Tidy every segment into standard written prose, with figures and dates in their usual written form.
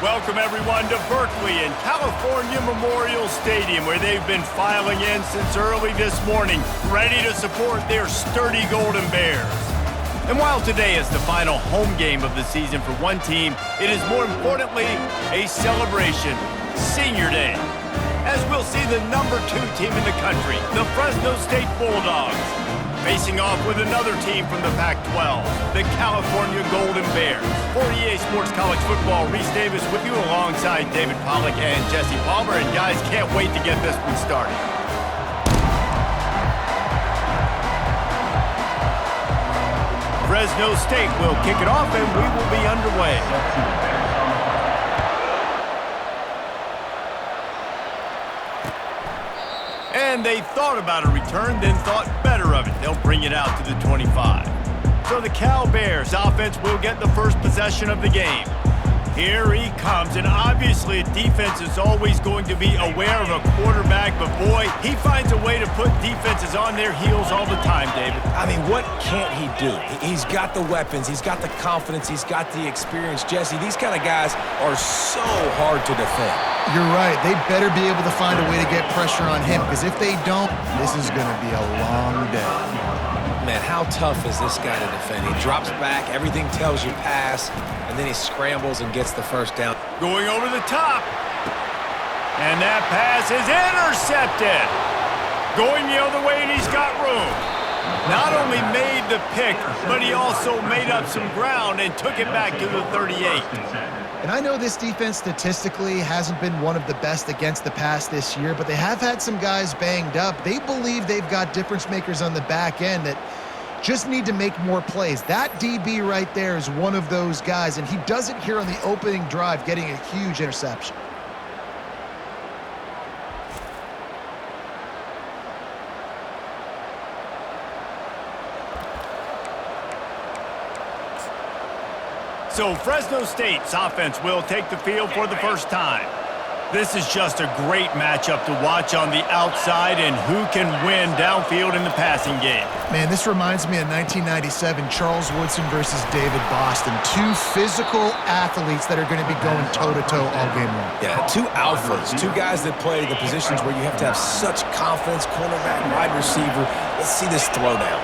Welcome, everyone, to Berkeley and California Memorial Stadium, where they've been filing in since early this morning, ready to support their sturdy Golden Bears. And while today is the final home game of the season for one team, it is more importantly a celebration, Senior Day, as we'll see the #2 team in the country, the Fresno State Bulldogs, facing off with another team from the Pac-12, the California Golden Bears. For EA Sports College Football, Reese Davis with you alongside David Pollack and Jesse Palmer. And guys, can't wait to get this one started. Fresno State will kick it off and we will be underway. And they thought about a return, then thought better of it. They'll bring it out to the 25. So the Cal Bears offense will get the first possession of the game. Here he comes, and obviously defense is always going to be aware of a quarterback, but boy, he finds a way to put defenses on their heels all the time, David. I mean, what can't he do? He's got the weapons, he's got the confidence, he's got the experience. Jesse, these kind of guys are so hard to defend. You're right. They better be able to find a way to get pressure on him, because if they don't, this is going to be a long day. Man, how tough is this guy to defend? He drops back, everything tells you pass, and then he scrambles and gets the first down. Going over the top. And that pass is intercepted. Going the other way, and he's got room. Not only made the pick, but he also made up some ground and took it back to the 38. And I know this defense statistically hasn't been one of the best against the pass this year, but they have had some guys banged up. They believe they've got difference makers on the back end that just need to make more plays. That DB right there is one of those guys, and he does it here on the opening drive, getting a huge interception. So Fresno State's offense will take the field for the first time. This is just a great matchup to watch on the outside, and who can win downfield in the passing game. Man, this reminds me of 1997, Charles Woodson versus David Boston. Two physical athletes that are going to be going toe-to-toe all game long. Yeah, two alphas, two guys that play the positions where you have to have such confidence, cornerback, wide receiver. Let's see this throw down.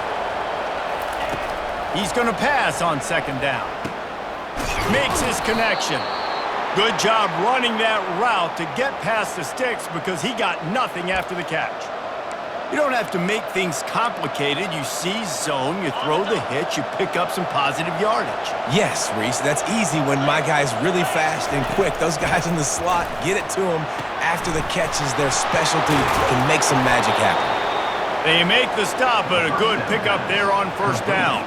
He's going to pass on second down. Makes his connection. Good job running that route to get past the sticks because he got nothing after the catch. You don't have to make things complicated. You see zone, you throw the hitch, you pick up some positive yardage. Yes, Reese, that's easy when my guy's really fast and quick. Those guys in the slot, get it to them after the catch is their specialty, can make some magic happen. They make the stop, but a good pickup there on first down.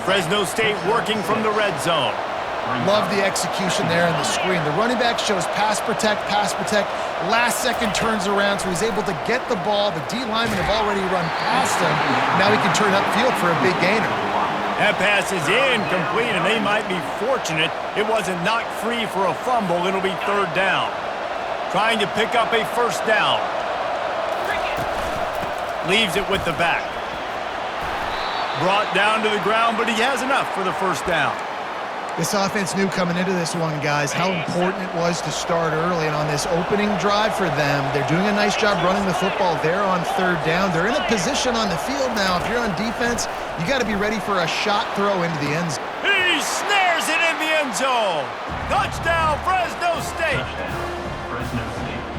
Fresno State working from the red zone. Love the execution there on the screen. The running back shows pass protect, last second turns around, so he's able to get the ball. The D linemen have already run past him. Now he can turn upfield for a big gainer. That pass is incomplete, and they might be fortunate it wasn't knocked free for a fumble. It'll be third down. Trying to pick up a first down. Leaves it with the back. Brought down to the ground, but he has enough for the first down. This offense knew coming into this one, guys, how important it was to start early. And on this opening drive for them, they're doing a nice job running the football there on third down. They're in a position on the field now. If you're on defense, you got to be ready for a shot throw into the end zone. He snares it in the end zone. Touchdown, Fresno State.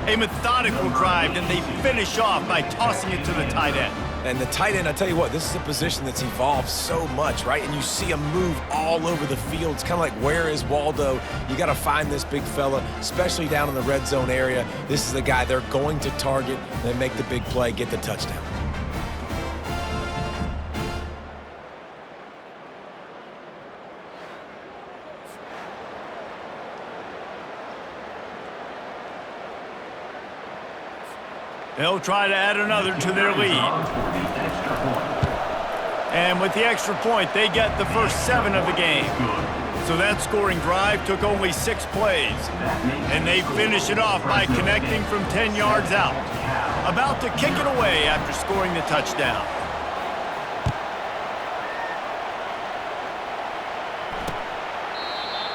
A methodical drive, and they finish off by tossing it to the tight end. And the tight end, I tell you what, this is a position that's evolved so much, right? And you see him move all over the field. It's kind of like, where is Waldo? You got to find this big fella, especially down in the red zone area. This is the guy they're going to target and make the big play, get the touchdown. They'll try to add another to their lead. And with the extra point, they get the first 7 of the game. So that scoring drive took only 6 plays. And they finish it off by connecting from 10 yards out. About to kick it away after scoring the touchdown.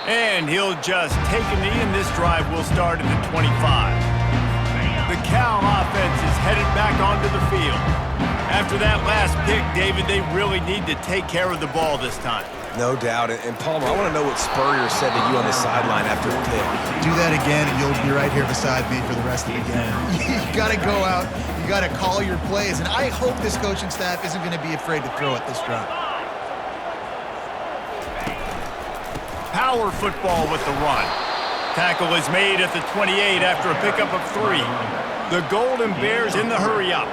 And he'll just take a knee, and this drive will start at the 25. The Cal offense is headed back onto the field. After that last pick, David, they really need to take care of the ball this time. No doubt. And Palmer, I want to know what Spurrier said to you on the sideline after the pick. Do that again, and you'll be right here beside me for the rest of the game. You got to go out. You got to call your plays, and I hope this coaching staff isn't going to be afraid to throw at this drive. Power football with the run. Tackle is made at the 28 after a pickup of 3. The Golden Bears in the hurry up.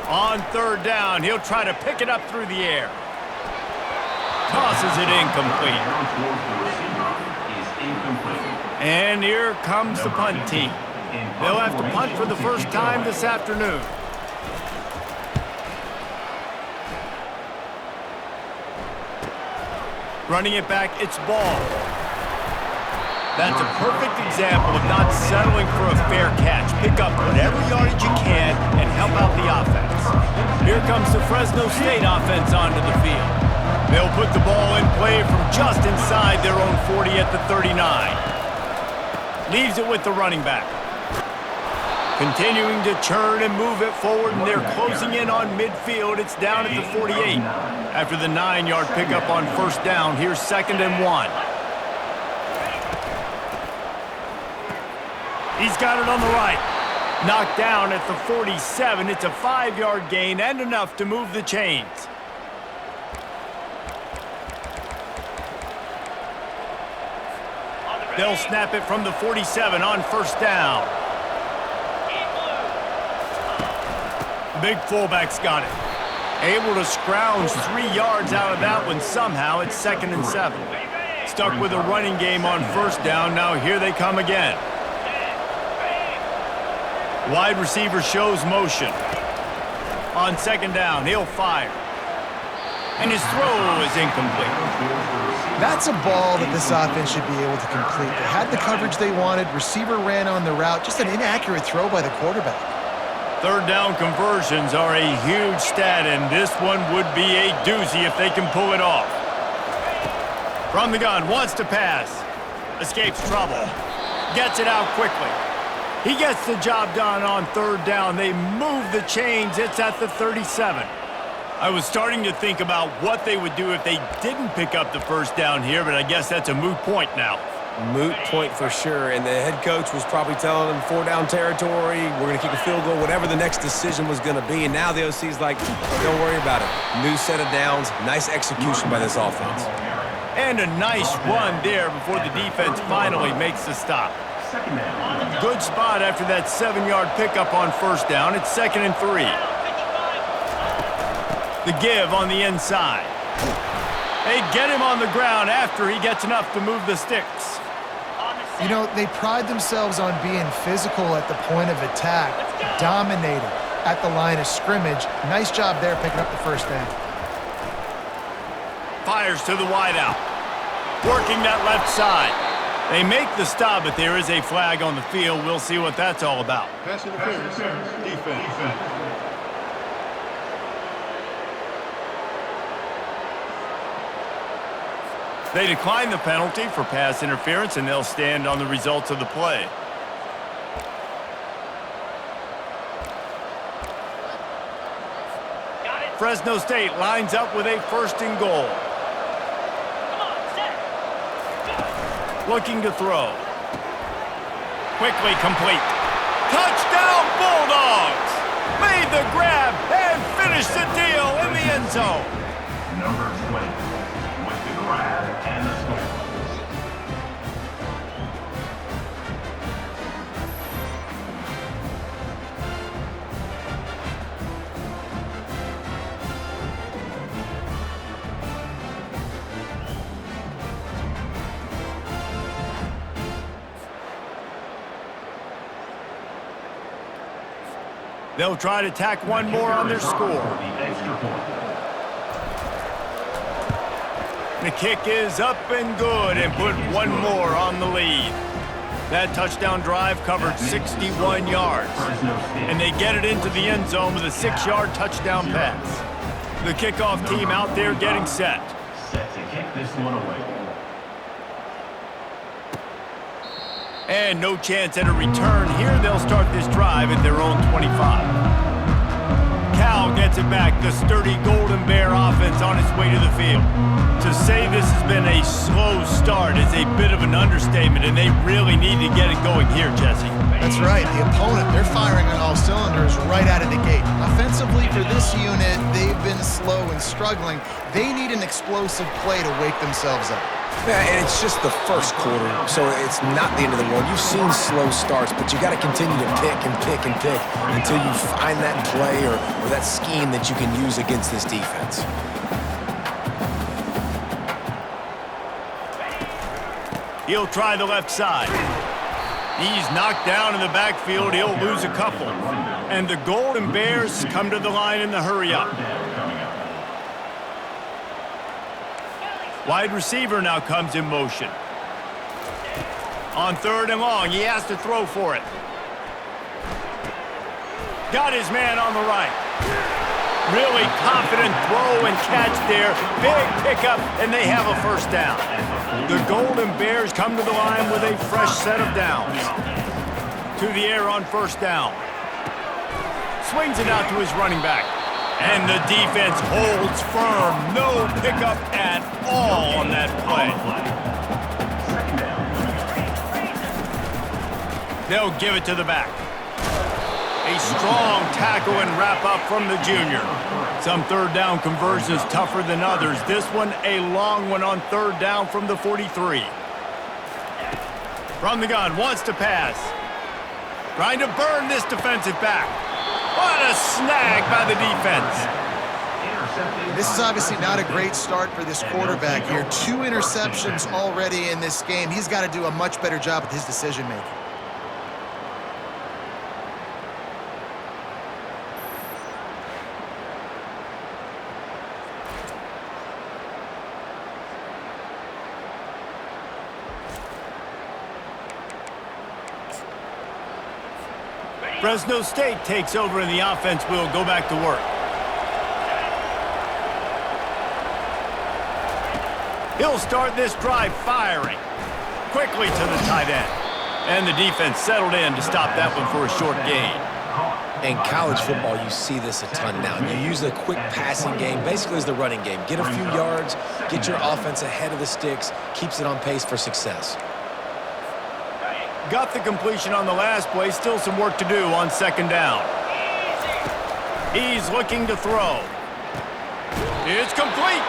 On third down, he'll try to pick it up through the air. Tosses it incomplete. And here comes the punt team. They'll have to punt for the first time this afternoon. Running it back, it's Ball. That's a perfect example of not settling for a fair catch. Pick up whatever yardage you can and help out the offense. Here comes the Fresno State offense onto the field. They'll put the ball in play from just inside their own 40 at the 39. Leaves it with the running back. Continuing to churn and move it forward, and they're closing in on midfield. It's down at the 48. After the 9-yard pickup on first down, here's 2nd and 1. He's got it on the right. Knocked down at the 47. It's a 5-yard gain and enough to move the chains. They'll snap it from the 47 on first down. Big fullback's got it. Able to scrounge 3 yards out of that one somehow. It's 2nd and 7. Stuck with a running game on first down. Now here they come again. Wide receiver shows motion. On 2nd down, he'll fire. And his throw is incomplete. That's a ball that this offense should be able to complete. They had the coverage they wanted. Receiver ran on the route. Just an inaccurate throw by the quarterback. Third down conversions are a huge stat, and this one would be a doozy if they can pull it off. From the gun, wants to pass. Escapes trouble. Gets it out quickly. He gets the job done on third down. They move the chains. It's at the 37. I was starting to think about what they would do if they didn't pick up the first down here, but I guess that's a moot point now. Moot point for sure, and the head coach was probably telling them 4-down territory, we're going to kick a field goal, whatever the next decision was going to be, and now the OC's like, don't worry about it. New set of downs, nice execution by this offense. And a nice run there before the defense finally makes the stop. Good spot after that 7-yard pickup on first down. It's 2nd and 3. The give on the inside. They get him on the ground after he gets enough to move the sticks. You know, they pride themselves on being physical at the point of attack, dominating at the line of scrimmage. Nice job there picking up the first down. Fires to the wideout. Working that left side. They make the stop, but there is a flag on the field. We'll see what that's all about. Pass interference. Defense. They decline the penalty for pass interference, and they'll stand on the results of the play. Fresno State lines up with a 1st and goal. Looking to throw. Quickly complete. Touchdown Bulldogs! Made the grab and finished the deal in the end zone. Number 20 with the grab and the score. They'll try to tack one more on their score. The kick is up and good and put one more on the lead. That touchdown drive covered 61 yards. And they get it into the end zone with a 6-yard touchdown pass. The kickoff team out there getting set. Set to kick this one away. And no chance at a return here. They'll start this drive at their own 25. Cal gets it back. The sturdy Golden Bear offense on its way to the field. To say this has been a slow start is a bit of an understatement, and they really need to get it going here, Jesse. That's right. The opponent, they're firing on all cylinders right out of the gate. Offensively, for this unit, they've been slow and struggling. They need an explosive play to wake themselves up. Yeah, and it's just the first quarter, so it's not the end of the world. You've seen slow starts, but you got to continue to pick and pick and pick until you find that play or that scheme that you can use against this defense. He'll try the left side. He's knocked down in the backfield. He'll lose a couple. And the Golden Bears come to the line in the hurry-up. Wide receiver now comes in motion. On 3rd and long, he has to throw for it. Got his man on the right. Really confident throw and catch there. Big pickup, and they have a first down. The Golden Bears come to the line with a fresh set of downs. To the air on 1st down. Swings it out to his running back. And the defense holds firm. No pickup at all on that play. They'll give it to the back. A strong tackle and wrap up from the junior. Some 3rd down conversions tougher than others. This one a long one on 3rd down from the 43. From the gun, wants to pass. Trying to burn this defensive back. What a snag by the defense. This is obviously not a great start for this quarterback here. 2 interceptions already in this game. He's got to do a much better job with his decision-making. Fresno State takes over and the offense will go back to work. He'll start this drive firing. Quickly to the tight end. And the defense settled in to stop that one for a short gain. In college football, you see this a ton now. You use the quick passing game basically as the running game. Get a few yards, get your offense ahead of the sticks, keeps it on pace for success. Got the completion on the last play. Still some work to do on 2nd down. He's looking to throw. It's complete.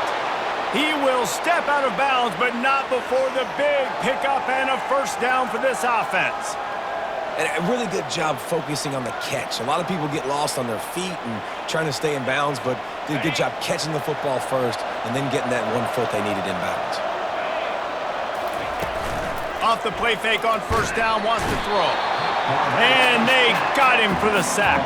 He will step out of bounds, but not before the big pickup and a first down for this offense. And a really good job focusing on the catch. A lot of people get lost on their feet and trying to stay in bounds, but did a good job catching the football first and then getting that 1 foot they needed in bounds. Off the play fake on 1st down, wants to throw. And they got him for the sack.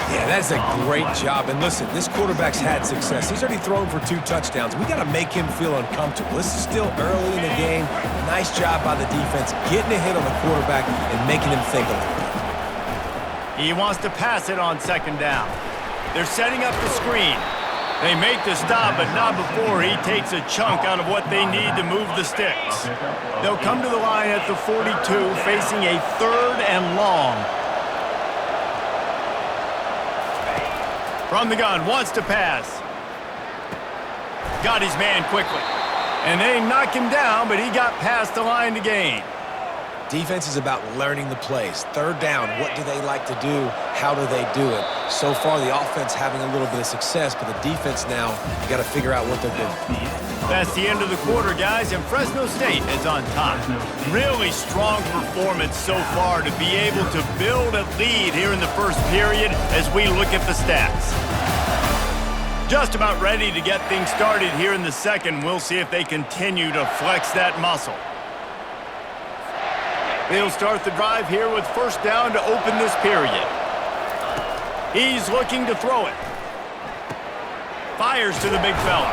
Yeah, that's a great job. And listen, this quarterback's had success. He's already thrown for 2 touchdowns. We got to make him feel uncomfortable. This is still early in the game. Nice job by the defense, getting a hit on the quarterback and making him think a little bit. He wants to pass it on 2nd down. They're setting up the screen. They make the stop, but not before he takes a chunk out of what they need to move the sticks. They'll come to the line at the 42, facing a 3rd and long. From the gun, wants to pass. Got his man quickly. And they knock him down, but he got past the line to gain. Defense is about learning the plays. 3rd down, what do they like to do? How do they do it? So far, the offense having a little bit of success, but the defense now, you got to figure out what they're doing. That's the end of the quarter, guys, and Fresno State is on top. Really strong performance so far to be able to build a lead here in the first period as we look at the stats. Just about ready to get things started here in the second. We'll see if they continue to flex that muscle. They'll start the drive here with 1st down to open this period. He's looking to throw it. Fires to the big fella.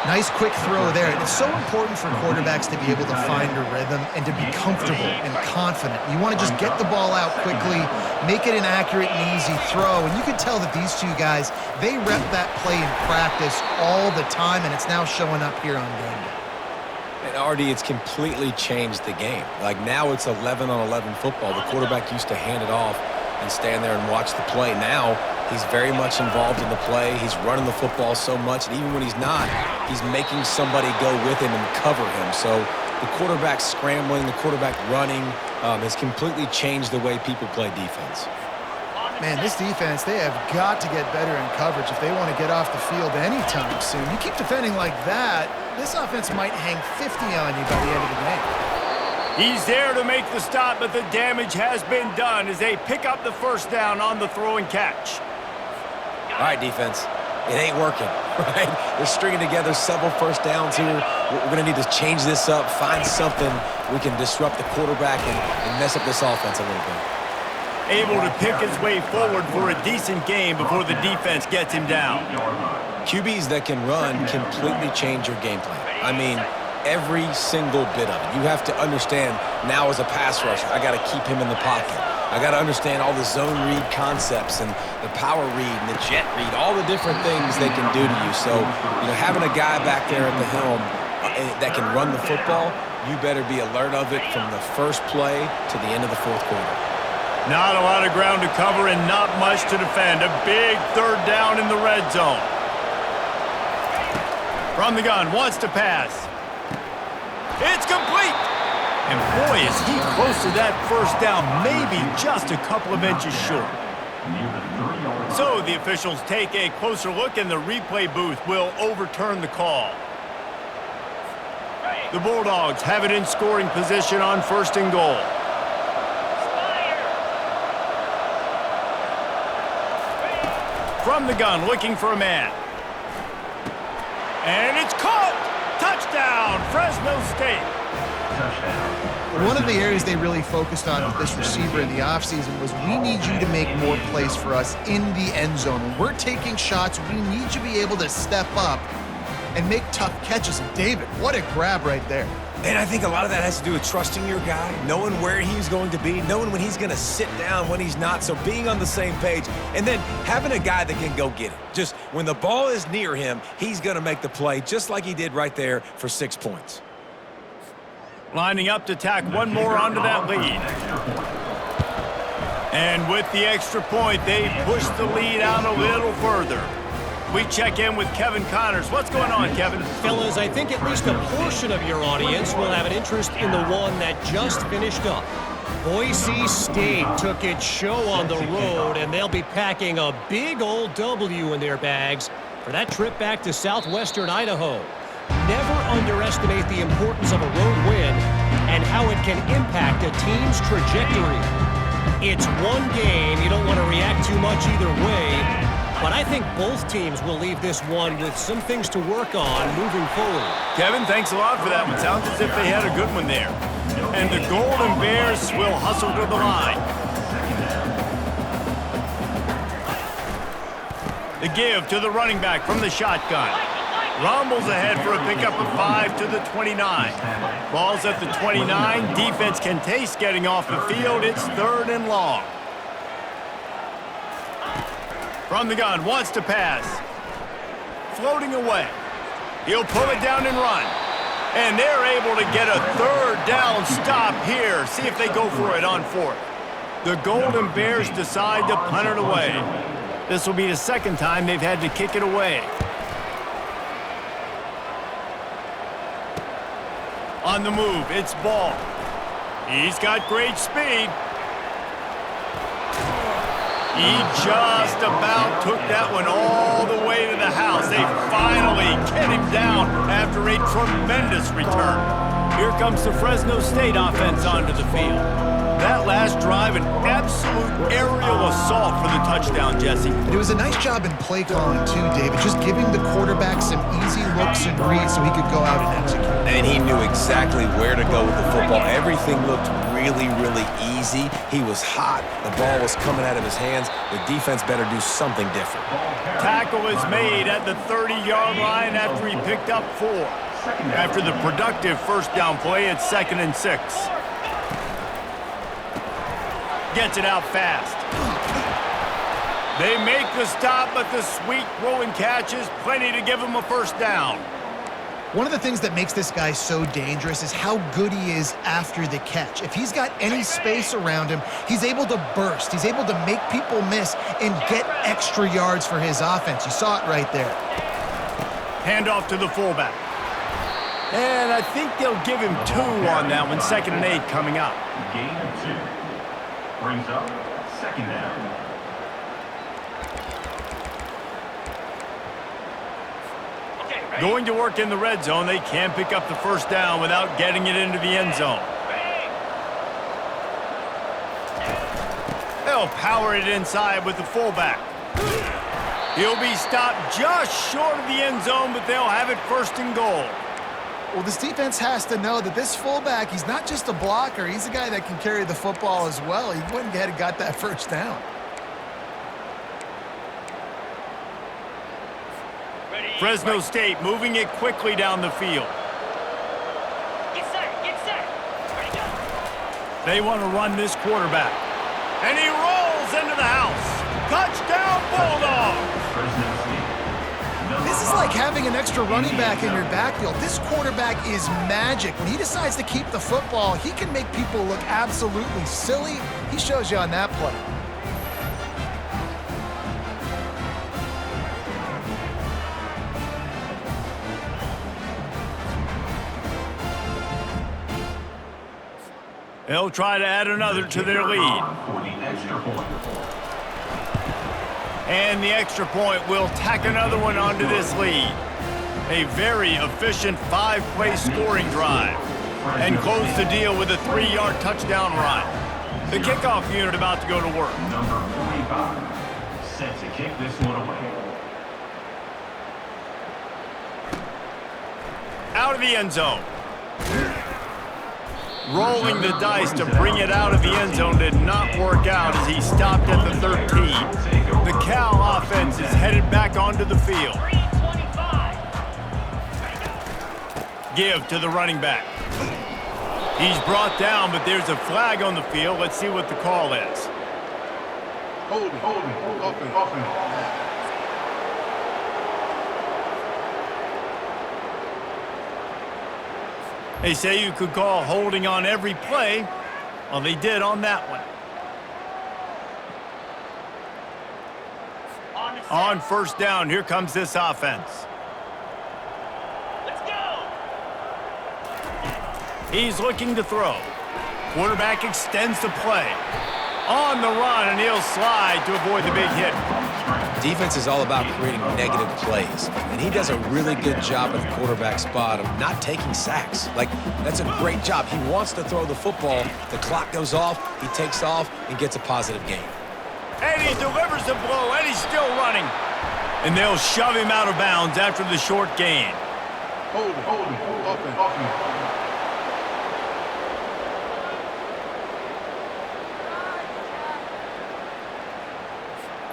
Nice quick throw there. And it's so important for quarterbacks to be able to find a rhythm and to be comfortable and confident. You want to just get the ball out quickly, make it an accurate and easy throw. And you can tell that these two guys, they rep that play in practice all the time, and it's now showing up here on game day. And Artie, it's completely changed the game. Like now it's 11-on-11 football. The quarterback used to hand it off and stand there and watch the play. Now he's very much involved in the play. He's running the football so much, and even when he's not, he's making somebody go with him and cover him. So the quarterback scrambling, the quarterback running has completely changed the way people play defense. Man, this defense, they have got to get better in coverage if they want to get off the field anytime soon. You keep defending like that, this offense might hang 50 on you by the end of the game. He's there to make the stop, but the damage has been done as they pick up the first down on the throw and catch. All right, defense, it ain't working, right? They're stringing together several first downs here. We're going to need to change this up, find something we can disrupt the quarterback and mess up this offense a little bit. Able to pick his way forward for a decent game before the defense gets him down. QBs that can run completely change your game plan. I mean, every single bit of it. You have to understand now as a pass rusher, I got to keep him in the pocket. I got to understand all the zone read concepts and the power read and the jet read, all the different things they can do to you. So, you know, having a guy back there at the helm that can run the football, you better be alert of it from the first play to the end of the fourth quarter. Not a lot of ground to cover and not much to defend. A big third down in the red zone. From the gun, wants to pass. It's complete. And boy, is he close to that first down, maybe just a couple of inches short. So the officials take a closer look and the replay booth will overturn the call. The Bulldogs have it in scoring position on 1st and goal. From the gun, looking for a man. And it's caught! Touchdown, Fresno State. One of the areas they really focused on with this receiver in the offseason was we need you to make more plays for us in the end zone. When we're taking shots, we need you to be able to step up and make tough catches. And David, what a grab right there. And I think a lot of that has to do with trusting your guy, knowing where he's going to be, knowing when he's going to sit down, when he's not, so being on the same page, and then having a guy that can go get it. Just when the ball is near him, he's going to make the play just like he did right there for 6 points. Lining up to tack one more onto that lead. And with the extra point, they push the lead out a little further. We check in with Kevin Connors. What's going on, Kevin? Fellas, I think at least a portion of your audience will have an interest in the one that just finished up. Boise State took its show on the road, and they'll be packing a big old W in their bags for that trip back to southwestern Idaho. Never underestimate the importance of a road win and how it can impact a team's trajectory. It's one game. You don't want to react too much either way. But I think both teams will leave this one with some things to work on moving forward. Kevin, thanks a lot for that one. Sounds as if they had a good one there. And the Golden Bears will hustle to the line. The give to the running back from the shotgun. Rumbles ahead for a pickup of 5 to the 29. Ball's at the 29. Defense can taste getting off the field. It's 3rd and long. From the gun, wants to pass. Floating away. He'll pull it down and run. And they're able to get a 3rd down stop here. See if they go for it on 4th. The Golden Bears decide to punt it away. This will be the 2nd time they've had to kick it away. On the move, it's Ball. He's got great speed. He just about took that one all the way to the house. They finally get him down after a tremendous return. Here comes the Fresno State offense onto the field. That last drive, an absolute aerial assault for the touchdown, Jesse. It was a nice job in play calling too, David, just giving the quarterback some easy looks and reads so he could go out and execute. And he knew exactly where to go with the football. Everything looked really, really easy. He was hot. The ball was coming out of his hands. The defense better do something different. Tackle is made at the 30-yard line after he picked up 4. After the productive first down play, it's 2nd and 6. Gets it out fast. They make the stop, but the sweet throw and catch is plenty to give him a first down. One of the things that makes this guy so dangerous is how good he is after the catch. If he's got any space around him, he's able to burst. He's able to make people miss and get extra yards for his offense. You saw it right there. Handoff to the fullback. And I think they'll give him 2 on that one. 2nd and 8 coming up. Gain of 2. Brings up 2nd down. Going to work in the red zone. They can't pick up the first down without getting it into the end zone. They'll power it inside with the fullback. He'll be stopped just short of the end zone, but they'll have it 1st and goal. Well, this defense has to know that this fullback, he's not just a blocker. He's a guy that can carry the football as well. He went ahead and got that first down. Fresno State moving it quickly down the field. Get set, get set. Ready, go. They want to run this quarterback. And he rolls into the house. Touchdown, Bulldogs! This is like having an extra running back in your backfield. This quarterback is magic. When he decides to keep the football, he can make people look absolutely silly. He shows you on that play. They'll try to add another to their lead. And the extra point will tack another one onto this lead. A very efficient 5-play scoring drive. And close the deal with a 3-yard touchdown run. The kickoff unit about to go to work. Number 45, set to kick this one away. Out of the end zone. Rolling the dice to bring it out of the end zone did not work out as he stopped at the 13. The Cal offense is headed back onto the field. Give to the running back. He's brought down, but there's a flag on the field. Let's see what the call is. Holding, offense. They say you could call holding on every play. Well, they did on that one. On first down, here comes this offense. Let's go. He's looking to throw. Quarterback extends the play. On the run, and he'll slide to avoid the big hit. Defense is all about creating negative plays, and he does a really good job at the quarterback spot of not taking sacks. Like, that's a great job. He wants to throw the football. The clock goes off, he takes off, and gets a positive gain. And he delivers the blow, and he's still running. And they'll shove him out of bounds after the short gain. Holding, offense.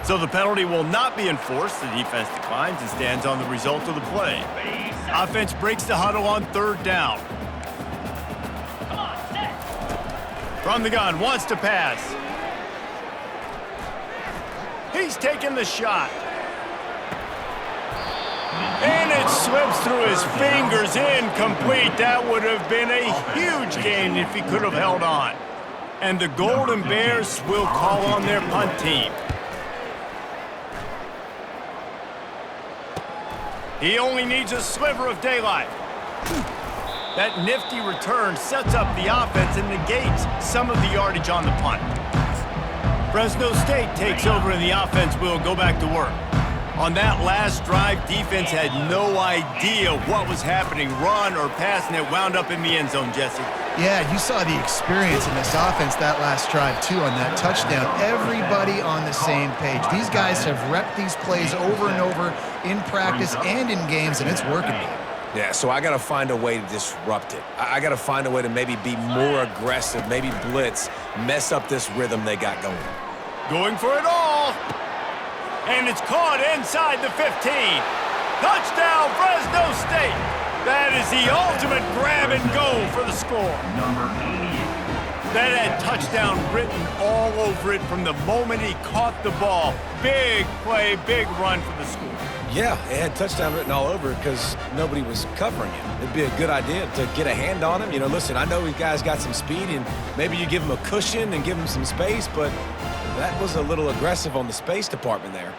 So the penalty will not be enforced. The defense declines and stands on the result of the play. Offense breaks the huddle on 3rd down. Come on, set. From the gun, wants to pass. He's taking the shot. And it slips through his fingers, incomplete. That would have been a huge gain if he could have held on. And the Golden Bears will call on their punt team. He only needs a sliver of daylight. That nifty return sets up the offense and negates some of the yardage on the punt. Fresno State takes over and the offense will go back to work. On that last drive, defense had no idea what was happening, run or pass, and it wound up in the end zone, Jesse. Yeah, you saw the experience in this offense that last drive, too, on that touchdown. Everybody on the same page. These guys have repped these plays over and over in practice and in games, and it's working. Yeah, so I got to find a way to disrupt it. I got to find a way to maybe be more aggressive, maybe blitz, mess up this rhythm they got going. Going for it all. And it's caught inside the 15. Touchdown, Fresno State. That is the ultimate grab and go for the score. Number 88. That had touchdown written all over it from the moment he caught the ball. Big play, big run for the score. Yeah, it had touchdown written all over because nobody was covering him. It'd be a good idea to get a hand on him. You know, listen, I know these guys got some speed, and maybe you give him a cushion and give him some space, but that was a little aggressive on the space department there.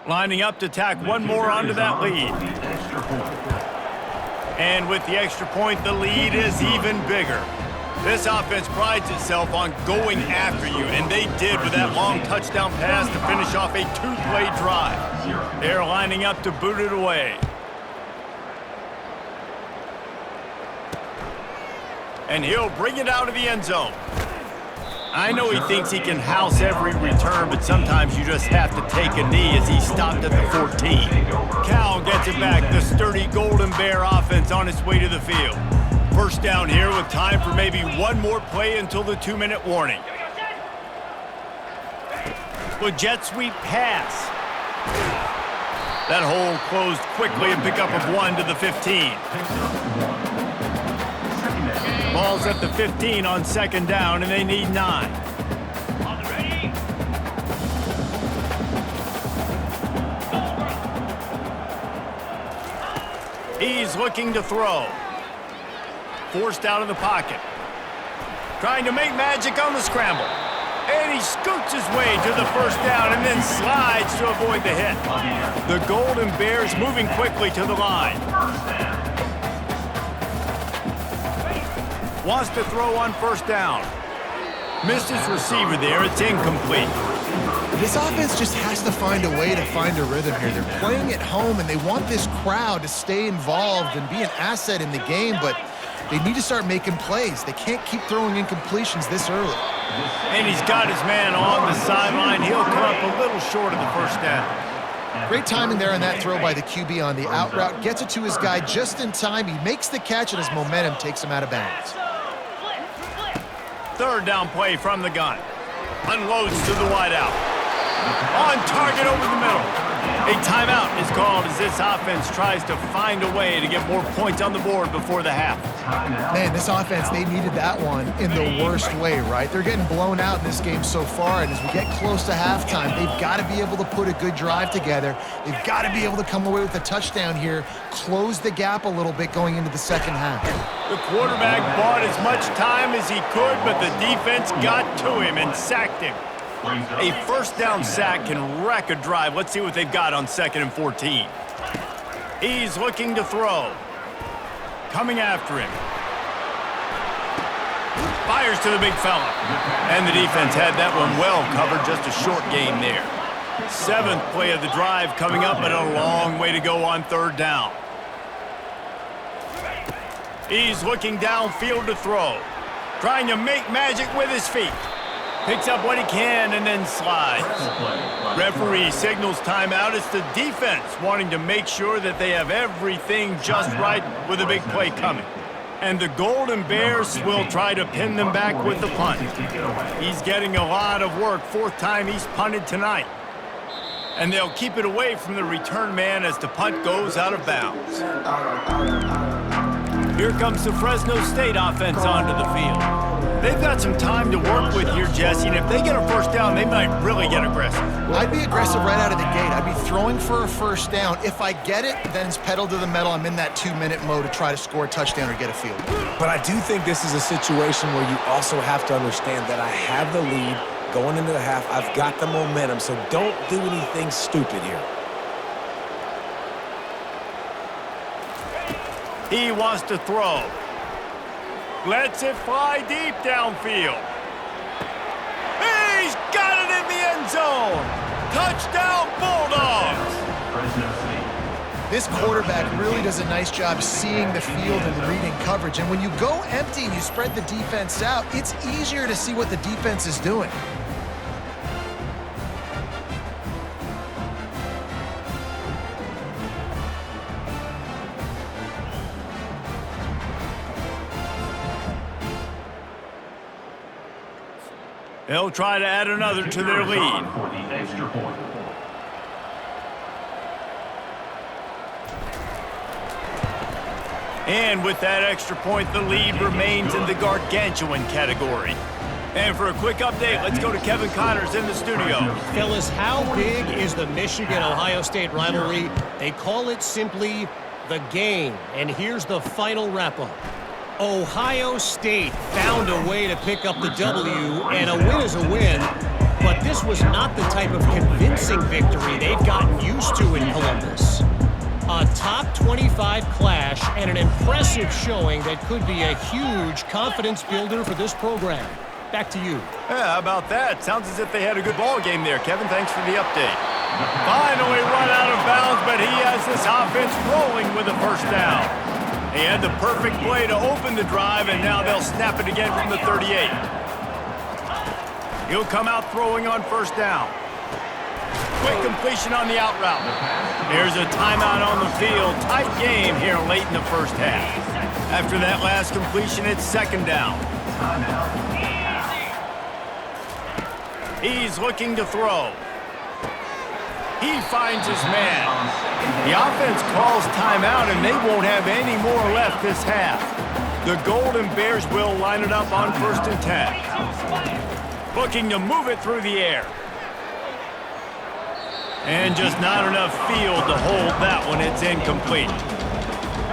Lining up to tack one more onto that lead. And with the extra point, the lead is even bigger. This offense prides itself on going after you, and they did with that long touchdown pass to finish off a two-play drive. They're lining up to boot it away. And he'll bring it out of the end zone. I know he thinks he can house every return, but sometimes you just have to take a knee as he stopped at the 14. Cal gets it back, the sturdy Golden Bear offense on its way to the field. First down here with time for maybe one more play until the 2-minute warning. With jet sweep pass. That hole closed quickly and pick up of 1 to the 15. Ball's at the 15 on second down, and they need 9. He's looking to throw. Forced out of the pocket. Trying to make magic on the scramble. And he scoots his way to the first down and then slides to avoid the hit. The Golden Bears moving quickly to the line. Wants to throw on first down. Missed his receiver there. It's incomplete. This offense just has to find a way to find a rhythm here. They're playing at home, and they want this crowd to stay involved and be an asset in the game, but they need to start making plays. They can't keep throwing incompletions this early. And he's got his man on the sideline. He'll come up a little short of the first down. Great timing there on that throw by the QB on the out route. Gets it to his guy just in time. He makes the catch, and his momentum takes him out of bounds. Third down play from the gun. Unloads to the wideout. On target over the middle. A timeout is called as this offense tries to find a way to get more points on the board before the half. Man, this offense, they needed that one in the worst way, right? They're getting blown out in this game so far, and as we get close to halftime, they've got to be able to put a good drive together. They've got to be able to come away with a touchdown here, close the gap a little bit going into the second half. The quarterback bought as much time as he could, but the defense got to him and sacked him. A first down sack can wreck a drive. Let's see what they've got on 2nd and 14. He's looking to throw. Coming after him. Fires to the big fella. And the defense had that one well covered. Just a short gain there. 7th play of the drive coming up, but a long way to go on 3rd down. He's looking downfield to throw. Trying to make magic with his feet. Picks up what he can and then slides. Referee signals timeout. It's the defense wanting to make sure that they have everything just right with a big play coming. And the Golden Bears will try to pin them back with the punt. He's getting a lot of work. 4th time he's punted tonight. And they'll keep it away from the return man as the punt goes out of bounds. Here comes the Fresno State offense onto the field. They've got some time to work with here, Jesse, and if they get a first down, they might really get aggressive. I'd be aggressive right out of the gate. I'd be throwing for a first down. If I get it, then it's pedal to the metal. I'm in that 2-minute mode to try to score a touchdown or get a field. But I do think this is a situation where you also have to understand that I have the lead going into the half. I've got the momentum, so don't do anything stupid here. He wants to throw. Lets it fly deep downfield. He's got it in the end zone. Touchdown, Bulldogs. This quarterback really does a nice job seeing the field and reading coverage. And when you go empty and you spread the defense out, it's easier to see what the defense is doing. They'll try to add another to their lead. For the extra point. And with that extra point, the lead remains in the gargantuan category. And for a quick update, let's go to Kevin Connors in the studio. Fellas, how big is the Michigan-Ohio State rivalry? They call it simply the game. And here's the final wrap-up. Ohio State found a way to pick up the W, and a win is a win. But this was not the type of convincing victory they've gotten used to in Columbus. A top 25 clash and an impressive showing that could be a huge confidence builder for this program. Back to you. Yeah, how about that? Sounds as if they had a good ball game there. Kevin, thanks for the update. Finally run out of bounds, but he has this offense rolling with a first down. They had the perfect play to open the drive, and now they'll snap it again from the 38. He'll come out throwing on first down. Quick completion on the out route. There's a timeout on the field. Tight game here late in the first half. After that last completion, it's second down. He's looking to throw. He finds his man. The offense calls timeout, and they won't have any more left this half. The Golden Bears will line it up on 1st and 10. Looking to move it through the air. And just not enough field to hold that one. It's incomplete.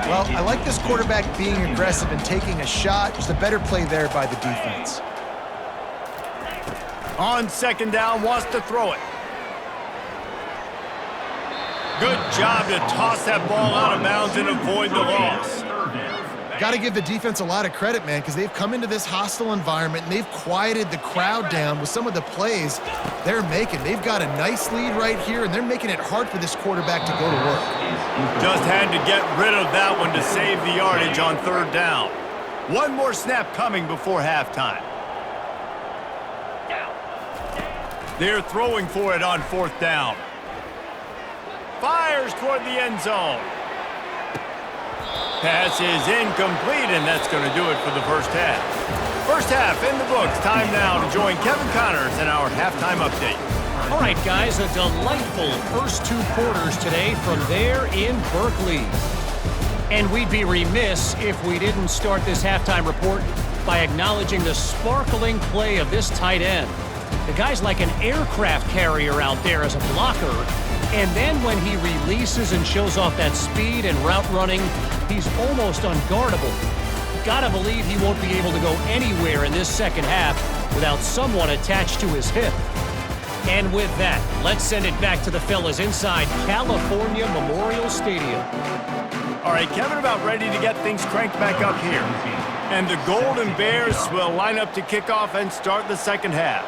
Well, I like this quarterback being aggressive and taking a shot. Just a better play there by the defense. On second down, wants to throw it. Good job to toss that ball out of bounds and avoid the loss. Got to give the defense a lot of credit, man, because they've come into this hostile environment and they've quieted the crowd down with some of the plays they're making. They've got a nice lead right here, and they're making it hard for this quarterback to go to work. Just had to get rid of that one to save the yardage on third down. One more snap coming before halftime. They're throwing for it on fourth down. Fires toward the end zone. Pass is incomplete, and that's going to do it for the first half. First half in the books. Time now to join Kevin Connors in our halftime update. All right, guys, a delightful first 2 quarters today from there in Berkeley. And we'd be remiss if we didn't start this halftime report by acknowledging the sparkling play of this tight end. The guy's like an aircraft carrier out there as a blocker. And then when he releases and shows off that speed and route running, he's almost unguardable. Gotta believe he won't be able to go anywhere in this second half without someone attached to his hip. And with that, let's send it back to the fellas inside California Memorial Stadium. All right, Kevin, about ready to get things cranked back up here. And the Golden Bears will line up to kick off and start the second half.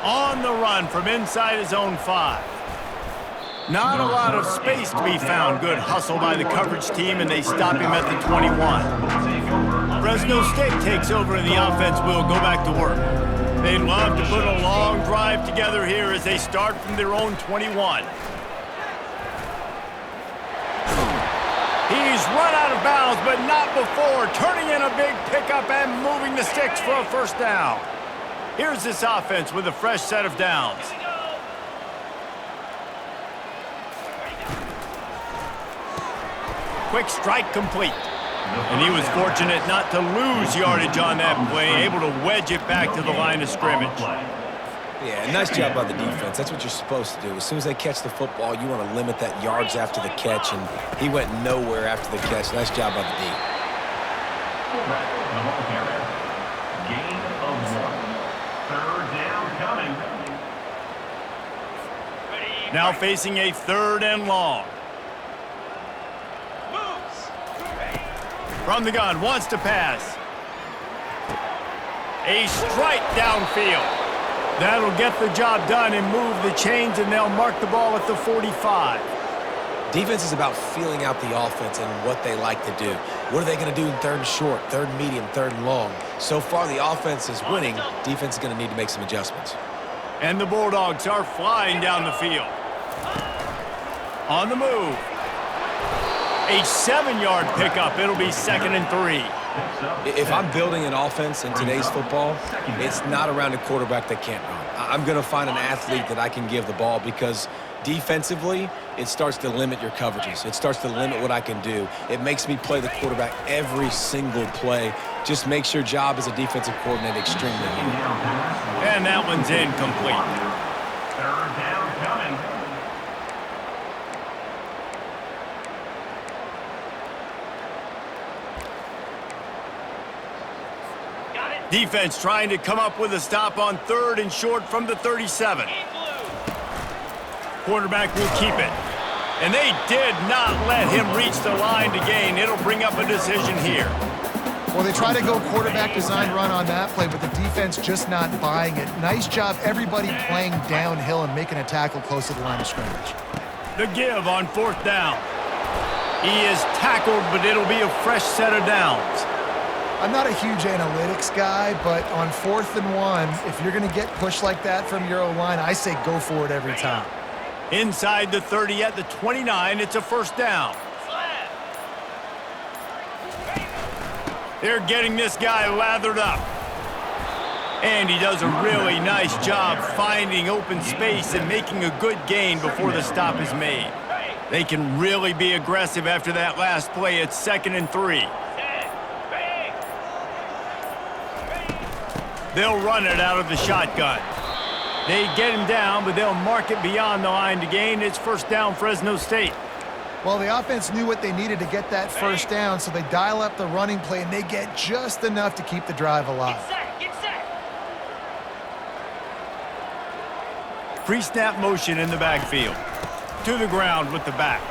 On the run from inside his own 5. Not a lot of space to be found. Good hustle by the coverage team, and they stop him at the 21. Fresno State takes over, and the offense will go back to work. They'd love to put a long drive together here as they start from their own 21. He's run out of bounds, but not before. Turning in a big pickup and moving the sticks for a first down. Here's this offense with a fresh set of downs. Quick strike complete. And he was fortunate not to lose yardage on that play, able to wedge it back to the line of scrimmage. Yeah, nice job by the defense. That's what you're supposed to do. As soon as they catch the football, you want to limit that yards after the catch, and he went nowhere after the catch. Nice job by the D. Gain of 1. 3rd down coming. Now facing a 3rd and long. From the gun, wants to pass. A strike downfield. That'll get the job done and move the chains, and they'll mark the ball at the 45. Defense is about feeling out the offense and what they like to do. What are they going to do in 3rd and short, 3rd and medium, 3rd and long? So far, the offense is winning. Defense is going to need to make some adjustments. And the Bulldogs are flying down the field. On the move. A 7-yard pickup. It'll be 2nd and 3. If I'm building an offense in today's football, it's not around a quarterback that can't run. I'm going to find an athlete that I can give the ball because defensively, it starts to limit your coverages. It starts to limit what I can do. It makes me play the quarterback every single play. Just makes your job as a defensive coordinator extremely hard. And that one's incomplete. Third down coming. Got it. Defense trying to come up with a stop on 3rd and short from the 37. In blue. Quarterback will keep it. And they did not let him reach the line to gain. It'll bring up a decision here. Well, they try to go quarterback design run on that play, but the defense just not buying it. Nice job, everybody playing downhill and making a tackle close to the line of scrimmage. The give on 4th down. He is tackled, but it'll be a fresh set of downs. I'm not a huge analytics guy, but on 4th and 1, if you're going to get pushed like that from your O-line, I say go for it every time. Inside the 30 at the 29, it's a 1st down. They're getting this guy lathered up. And he does a really nice job finding open space and making a good gain before the stop is made. They can really be aggressive after that last play. It's 2nd and 3. They'll run it out of the shotgun. They get him down, but they'll mark it beyond the line to gain. It's 1st down, Fresno State. Well, the offense knew what they needed to get that 1st down, so they dial up the running play, and they get just enough to keep the drive alive. Get set. Pre-snap motion in the backfield. To the ground with the back.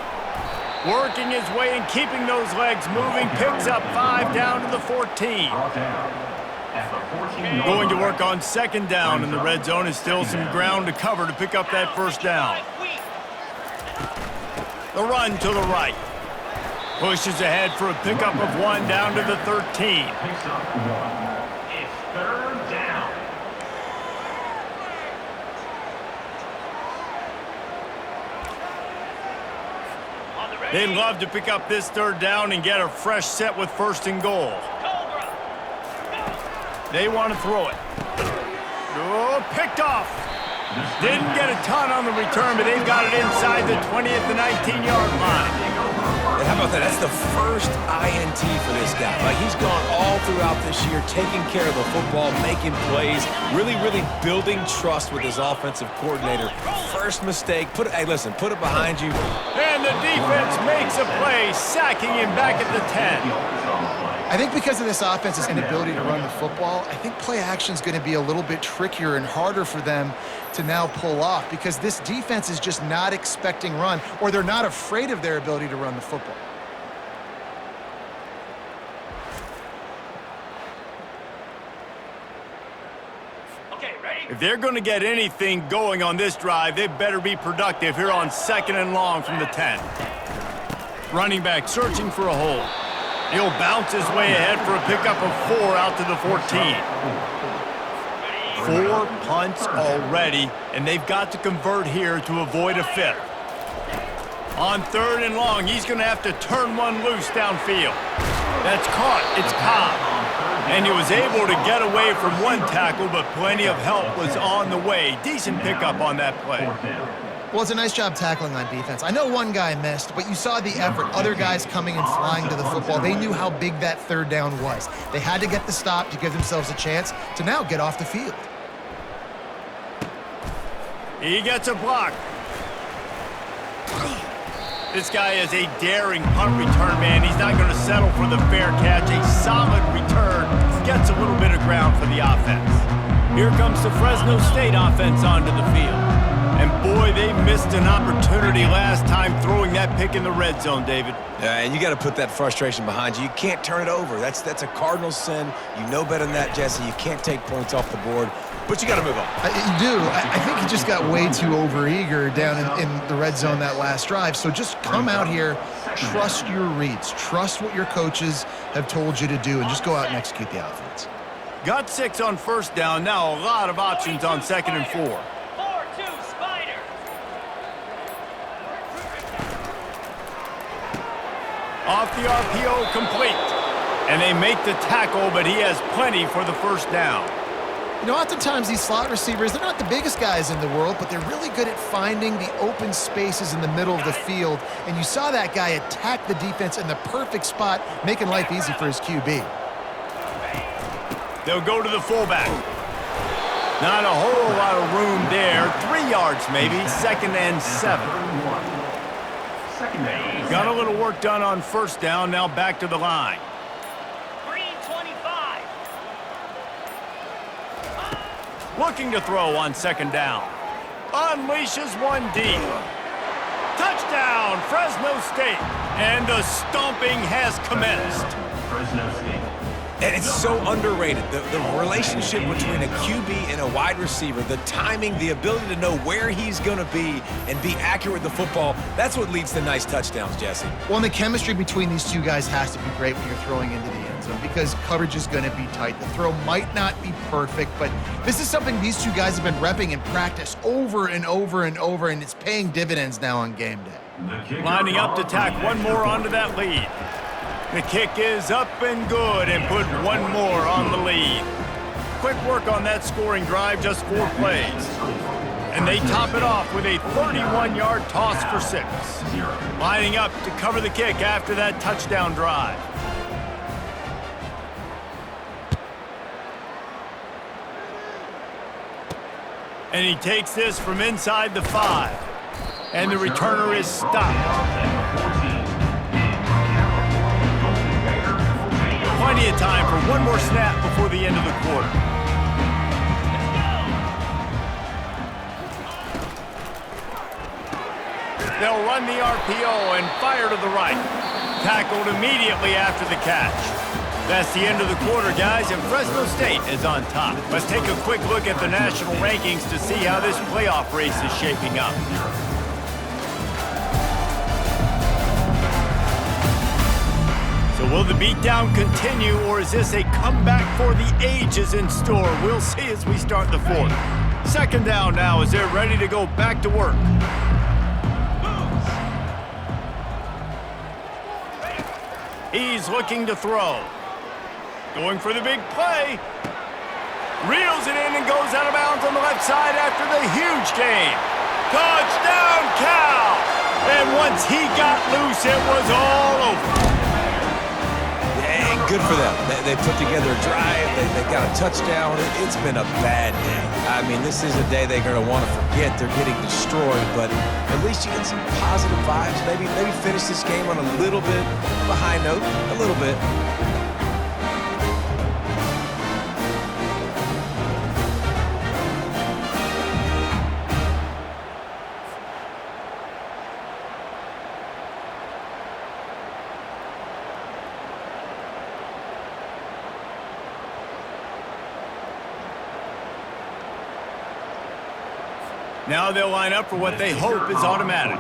Working his way and keeping those legs moving. Picks up 5 down to the 14. Brought down at the 14. Going to work on 2nd down in the red zone. Is still some ground to cover to pick up that 1st down. The run to the right. Pushes ahead for a pickup of 1 down to the 13. Picks up 1. It's 3rd down. They'd love to pick up this 3rd down and get a fresh set with 1st and goal. They want to throw it. Oh, picked off. Didn't get a ton on the return, but they've got it inside the 20 at the 19-yard line. And how about that? That's the first INT for this guy. Like, he's gone all throughout this year, taking care of the football, making plays, really building trust with his offensive coordinator. First mistake, hey, listen, put it behind you. And the defense makes a play, sacking him back at the 10. I think because of this offense's inability to run the football, I think play action is going to be a little bit trickier and harder for them to now pull off because this defense is just not expecting run, or they're not afraid of their ability to run the football. Okay, ready? If they're going to get anything going on this drive, they better be productive here on 2nd and long from the 10. Running back searching for a hole. He'll bounce his way ahead for a pickup of 4 out to the 14. 4 punts already, and they've got to convert here to avoid a 5th. On 3rd and long, he's going to have to turn one loose downfield. That's caught. It's Cobb. And he was able to get away from one tackle, but plenty of help was on the way. Decent pickup on that play. Well, it's a nice job tackling on defense. I know one guy missed, but you saw the effort. Other guys coming and flying to the football. They knew how big that 3rd down was. They had to get the stop to give themselves a chance to now get off the field. He gets a block. This guy is a daring punt return man. He's not going to settle for the fair catch. A solid return. Gets a little bit of ground for the offense. Here comes the Fresno State offense onto the field. And boy, they missed an opportunity last time throwing that pick in the red zone, David. Yeah, and you got to put that frustration behind you. You can't turn it over. That's a cardinal sin. You know better than that, Jesse. You can't take points off the board, but you got to move on. You do. I think he just got way too overeager down in the red zone that last drive. So just come out here, trust your reads, trust what your coaches have told you to do, and just go out and execute the offense. Got 6 on 1st down. Now a lot of options on 2nd and 4. 4-2 Spider. Off the RPO, complete. And they make the tackle, but he has plenty for the first down. You know, oftentimes these slot receivers, they're not the biggest guys in the world, but they're really good at finding the open spaces in the middle of the field. And you saw that guy attack the defense in the perfect spot, making life easy for his QB. They'll go to the fullback. Not a whole lot of room there. 3 yards maybe, 2nd and 7. Got a little work done on first down, now back to the line. Looking to throw on 2nd down. Unleashes one deep. Touchdown, Fresno State. And the stomping has commenced. Fresno State. And it's so underrated. The relationship between a QB and a wide receiver, the timing, the ability to know where he's going to be and be accurate with the football, that's what leads to nice touchdowns, Jesse. Well, and the chemistry between these two guys has to be great when you're throwing into the end zone because coverage is going to be tight. The throw might not be perfect, but this is something these two guys have been repping in practice over and over and over, and it's paying dividends now on game day. Lining up to tack one more onto that lead. The kick is up and good and put one more on the lead. Quick work on that scoring drive, just 4 plays. And they top it off with a 31-yard toss for 6. Lining up to cover the kick after that touchdown drive. And he takes this from inside the 5. And the returner is stopped. Plenty of time for one more snap before the end of the quarter. They'll run the RPO and fire to the right. Tackled immediately after the catch. That's the end of the quarter, guys, and Fresno State is on top. Let's take a quick look at the national rankings to see how this playoff race is shaping up. So will the beatdown continue, or is this a comeback for the ages in store? We'll see as we start the 4th. 2nd down now as they're ready to go back to work. He's looking to throw. Going for the big play. Reels it in and goes out of bounds on the left side after the huge gain. Touchdown, Cal! And once he got loose, it was all over. Good for them. They put together a drive. They got a touchdown. It's been a bad day. I mean, this is a day they're going to want to forget. They're getting destroyed, but at least you get some positive vibes. Maybe finish this game on a little bit of a high note, a little bit. Now they'll line up for what they hope is automatic.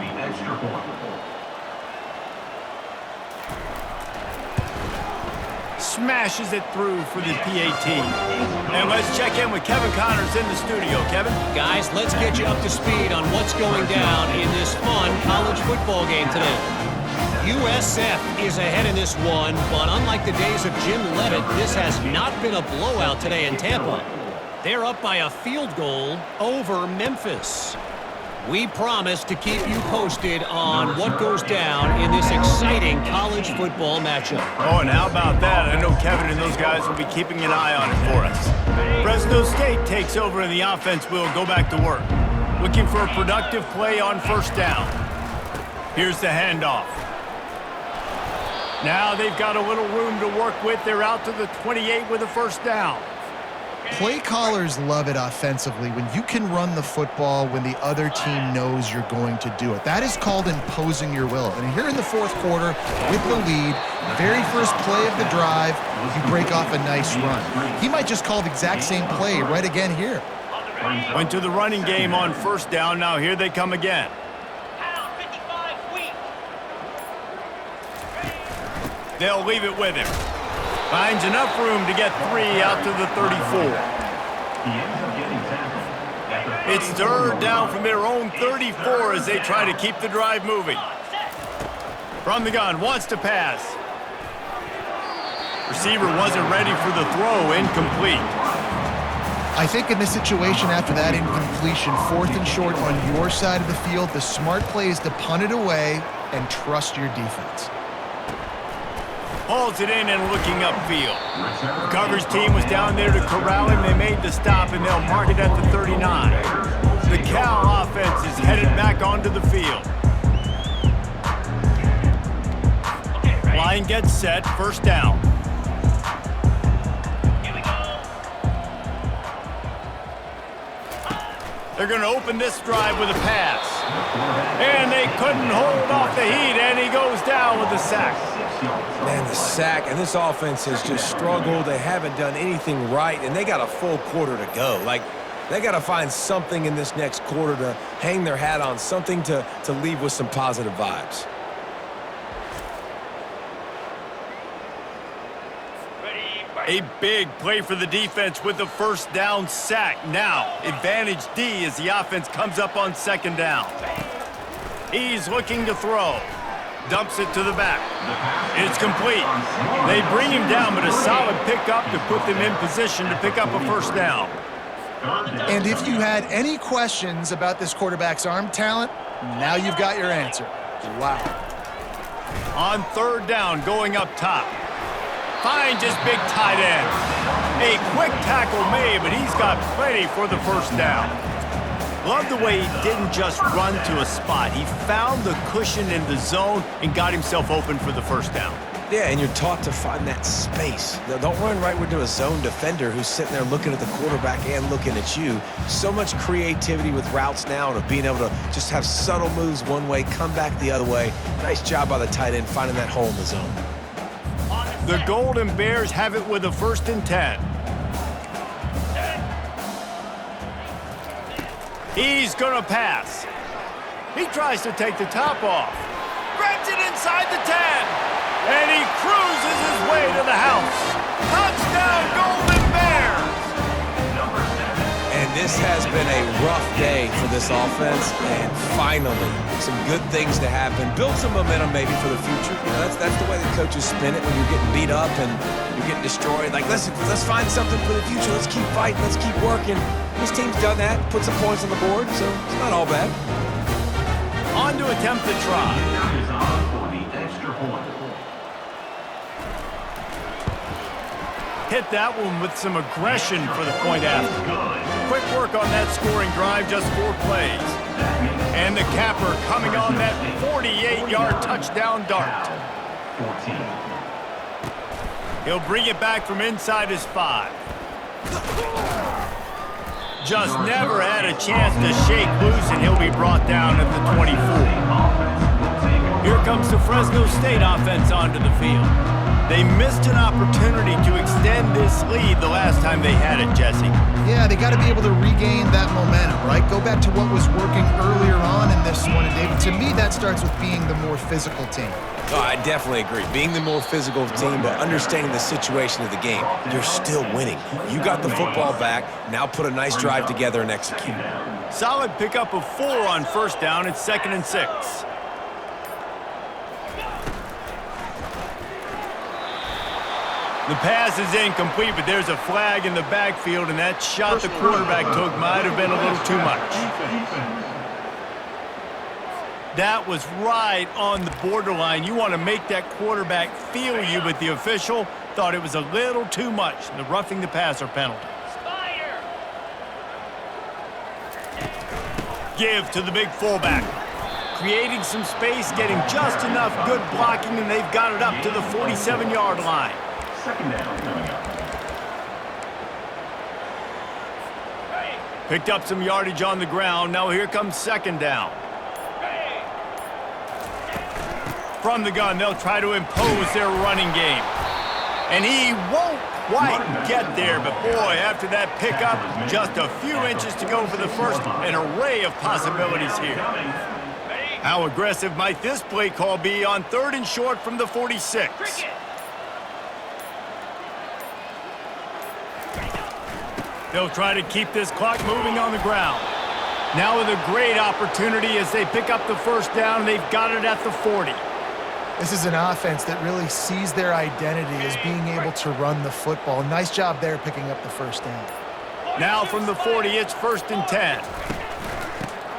Smashes it through for the PAT. And let's check in with Kevin Connors in the studio. Kevin? Guys, let's get you up to speed on what's going down in this fun college football game today. USF is ahead in this one, but unlike the days of Jim Leavitt, this has not been a blowout today in Tampa. They're up by a field goal over Memphis. We promise to keep you posted on what goes down in this exciting college football matchup. Oh, and how about that? I know Kevin and those guys will be keeping an eye on it for us. Fresno State takes over and the offense will go back to work. Looking for a productive play on 1st down. Here's the handoff. Now they've got a little room to work with. They're out to the 28 with a 1st down. Play callers love it offensively when you can run the football when the other team knows you're going to do it. That is called imposing your will. And here in the 4th quarter with the lead, very first play of the drive, you break off a nice run. He might just call the exact same play right again here. Went to the running game on 1st down. Now here they come again. They'll leave it with him. Finds enough room to get 3 out to the 34. It's 3rd down from their own 34 as they try to keep the drive moving. From the gun, wants to pass. Receiver wasn't ready for the throw, incomplete. I think in this situation after that incompletion, 4th and short on your side of the field, the smart play is to punt it away and trust your defense. Hauls it in and looking upfield. The coverage team was down there to corral him. They made the stop, and they'll mark it at the 39. The Cal offense is headed back onto the field. Line gets set, first down. They're going to open this drive with a pass. And they couldn't hold off the heat, and he goes down with the sack. Man, the sack, and this offense has just struggled. They haven't done anything right, and they got a full quarter to go. Like, they got to find something in this next quarter to hang their hat on, something to leave with some positive vibes. A big play for the defense with the first down sack. Now, advantage D as the offense comes up on second down. He's looking to throw. Dumps it to the back. It's complete. They bring him down, but a solid pickup to put them in position to pick up a first down. And if you had any questions about this quarterback's arm talent, now you've got your answer. Wow. On third down, going up top. Finds his big tight end. A quick tackle made, but he's got plenty for the first down. Love the way he didn't just run to a spot. He found the cushion in the zone and got himself open for the first down. Yeah, and you're taught to find that space. Now, don't run right into a zone defender who's sitting there looking at the quarterback and looking at you. So much creativity with routes now and being able to just have subtle moves one way, come back the other way. Nice job by the tight end finding that hole in the zone. The Golden Bears have it with a 1st and 10. He's gonna pass. He tries to take the top off. Grabs it inside the 10. And he cruises his way to the house. Touchdown, Golden Bears! And this has been a rough day for this offense, and finally, some good things to happen. Build some momentum maybe for the future. You know, that's the way the coaches spin it when you're getting beat up and you're getting destroyed. Like, let's find something for the future. Let's keep fighting. Let's keep working. This team's done that, put some points on the board, so it's not all bad. On to attempt the try. Hit that one with some aggression for the point after. Quick work on that scoring drive, just 4 plays. And the capper coming on that 48-yard touchdown dart. He'll bring it back from inside his 5. Just never had a chance to shake loose, and he'll be brought down at the 24. Here comes the Fresno State offense onto the field. They missed an opportunity to extend this lead the last time they had it, Jesse. Yeah, they got to be able to regain that momentum, right? Go back to what was working earlier on in this one. And David, to me, that starts with being the more physical team. Oh, I definitely agree. Being the more physical team, but understanding the situation of the game. You're still winning. You got the football back. Now put a nice drive together and execute. Solid pickup of 4 on first down. It's 2nd and 6. The pass is incomplete, but there's a flag in the backfield, and that shot the quarterback took might have been a little too much. That was right on the borderline. You want to make that quarterback feel you, but the official thought it was a little too much. The roughing the passer penalty. Give to the big fullback. Creating some space, getting just enough good blocking, and they've got it up to the 47-yard line. Second down coming up. Picked up some yardage on the ground. Now here comes 2nd down. From the gun, they'll try to impose their running game. And he won't quite get there, but boy, after that pickup, just a few inches to go for the first. An array of possibilities here. How aggressive might this play call be on 3rd and short from the 46? They'll try to keep this clock moving on the ground. Now with a great opportunity as they pick up the first down, they've got it at the 40. This is an offense that really sees their identity as being able to run the football. Nice job there picking up the first down. Now from the 40, it's 1st and 10.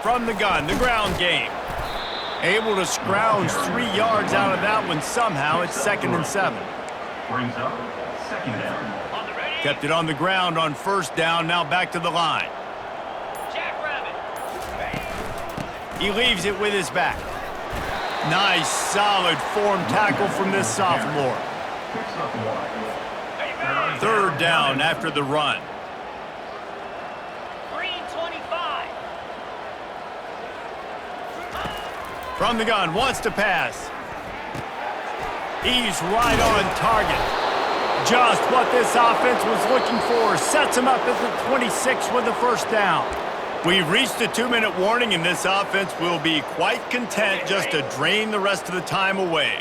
From the gun, the ground game. Able to scrounge 3 yards out of that one somehow. It's 2nd and 7. Brings up 2nd down. Kept it on the ground on 1st down. Now back to the line. He leaves it with his back. Nice, solid form tackle from this sophomore. Picks up 1. 3rd down after the run. Green 25. From the gun, wants to pass. He's right on target. Just what this offense was looking for. Sets him up at the 26 with the 1st down. We've reached the 2-minute warning, and this offense will be quite content just to drain the rest of the time away.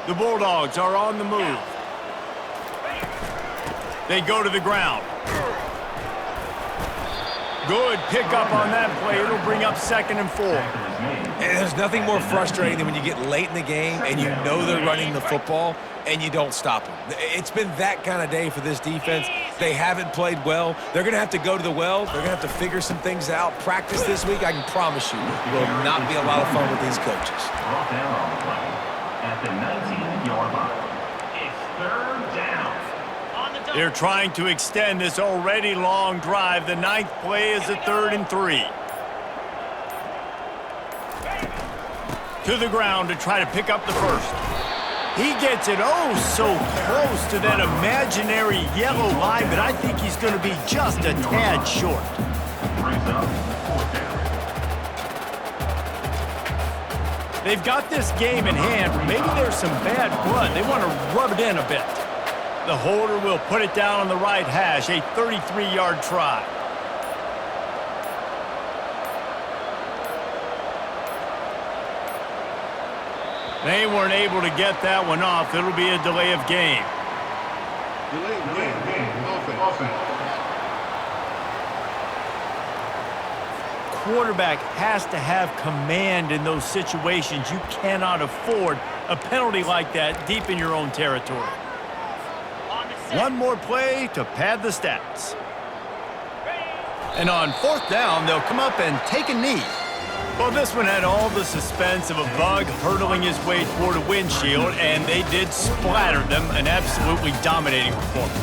The Bulldogs are on the move. They go to the ground. Good pickup on that play. It'll bring up 2nd and 4. And there's nothing more frustrating than when you get late in the game and you know they're running the football and you don't stop them. It's been that kind of day for this defense. They haven't played well. They're going to have to go to the well. They're going to have to figure some things out. Practice this week, I can promise you, will not be a lot of fun with these coaches. Brought down on the play at the 19-yard line. It's 3rd down. They're trying to extend this already long drive. The 9th play is a 3rd and 3. To the ground to try to pick up the 1st. He gets it so close to that imaginary yellow line, but I think he's going to be just a tad short. Brings up 4th down. They've got this game in hand. Maybe there's some bad blood. They want to rub it in a bit. The holder will put it down on the right hash, a 33-yard try. They weren't able to get that one off. It'll be a delay of game. Delay game. Offense. Quarterback has to have command in those situations. You cannot afford a penalty like that deep in your own territory. One more play to pad the stats. And on 4th down, they'll come up and take a knee. Well, this one had all the suspense of a bug hurtling his way toward a windshield, and they did splatter them. An absolutely dominating performance.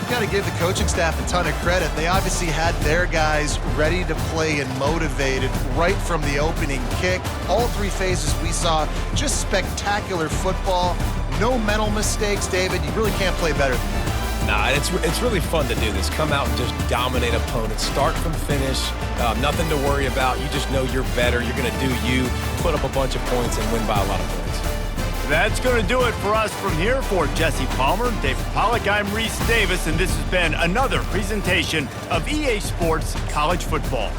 You got to give the coaching staff a ton of credit. They obviously had their guys ready to play and motivated right from the opening kick. All 3 phases we saw, just spectacular football. No mental mistakes, David. You really can't play better than that. Nah, it's really fun to do this. Come out and just dominate opponents. Start from finish. Nothing to worry about. You just know you're better. You're going to do you, put up a bunch of points, and win by a lot of points. That's going to do it for us from here. For Jesse Palmer, David Pollack, I'm Reese Davis, and this has been another presentation of EA Sports College Football.